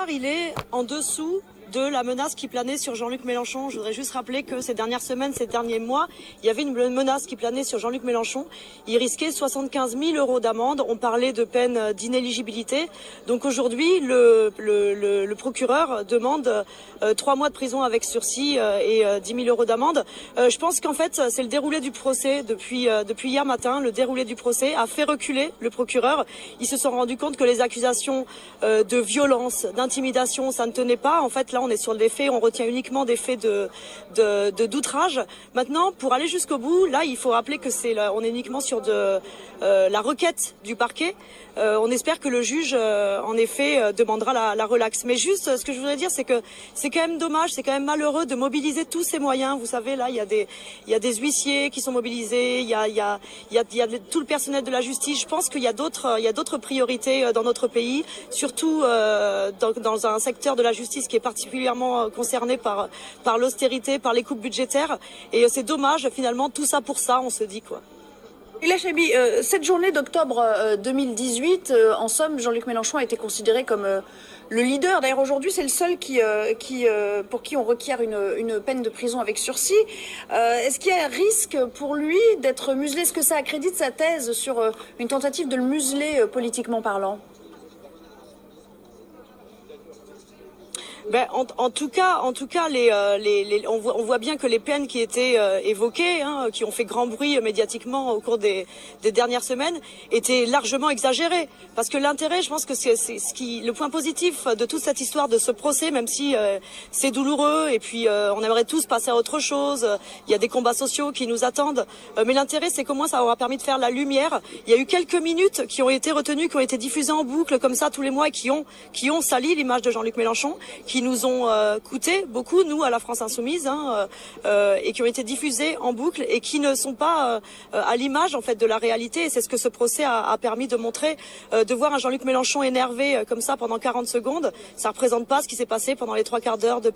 soir, il est en dessous de la menace qui planait sur Jean-Luc Mélenchon. Je voudrais juste rappeler que ces dernières semaines, ces derniers mois, il y avait une menace qui planait sur Jean-Luc Mélenchon. Il risquait 75 000 € d'amende. On parlait de peine d'inéligibilité. Donc aujourd'hui, le procureur demande 3 mois de prison avec sursis et 10 000 € d'amende. Je pense qu'en fait, c'est le déroulé du procès depuis hier matin. Le déroulé du procès a fait reculer le procureur. Ils se sont rendus compte que les accusations de violence, d'intimidation, ça ne tenait pas. En fait, là, on est sur des faits, on retient uniquement des faits d'outrage. Maintenant, pour aller jusqu'au bout, là, il faut rappeler que on est uniquement sur la requête du parquet. On espère que le juge, en effet, demandera la relaxe. Mais juste, ce que je voudrais dire, c'est que c'est quand même dommage, c'est quand même malheureux de mobiliser tous ces moyens. Vous savez, là, il y a des huissiers qui sont mobilisés, il y a tout le personnel de la justice. Je pense qu'il y a d'autres priorités dans notre pays, surtout dans un secteur de la justice qui est particulièrement concerné par l'austérité, par les coupes budgétaires. Et c'est dommage, finalement, tout ça pour ça, on se dit, quoi. Leïla Chaibi, cette journée d'octobre 2018, en somme, Jean-Luc Mélenchon a été considéré comme le leader. D'ailleurs, aujourd'hui, c'est le seul pour qui on requiert une peine de prison avec sursis. Est-ce qu'il y a un risque pour lui d'être muselé? Est-ce que ça accrédite sa thèse sur une tentative de le museler politiquement parlant? Ben, en tout cas, on voit bien que les peines qui étaient évoquées, qui ont fait grand bruit médiatiquement au cours des dernières semaines, étaient largement exagérées. Parce que l'intérêt, je pense que c'est le point positif de toute cette histoire de ce procès, même si c'est douloureux et puis on aimerait tous passer à autre chose. Il y a des combats sociaux qui nous attendent. Mais l'intérêt, c'est qu'au moins ça aura permis de faire la lumière. Il y a eu quelques minutes qui ont été retenues, qui ont été diffusées en boucle comme ça tous les mois et qui ont sali l'image de Jean-Luc Mélenchon, qui nous ont coûté beaucoup, nous, à la France Insoumise, et qui ont été diffusés en boucle et qui ne sont pas à l'image, en fait, de la réalité. Et c'est ce que ce procès a permis de montrer. De voir un Jean-Luc Mélenchon énervé comme ça pendant 40 secondes, ça représente pas ce qui s'est passé pendant les 3 quarts d'heure de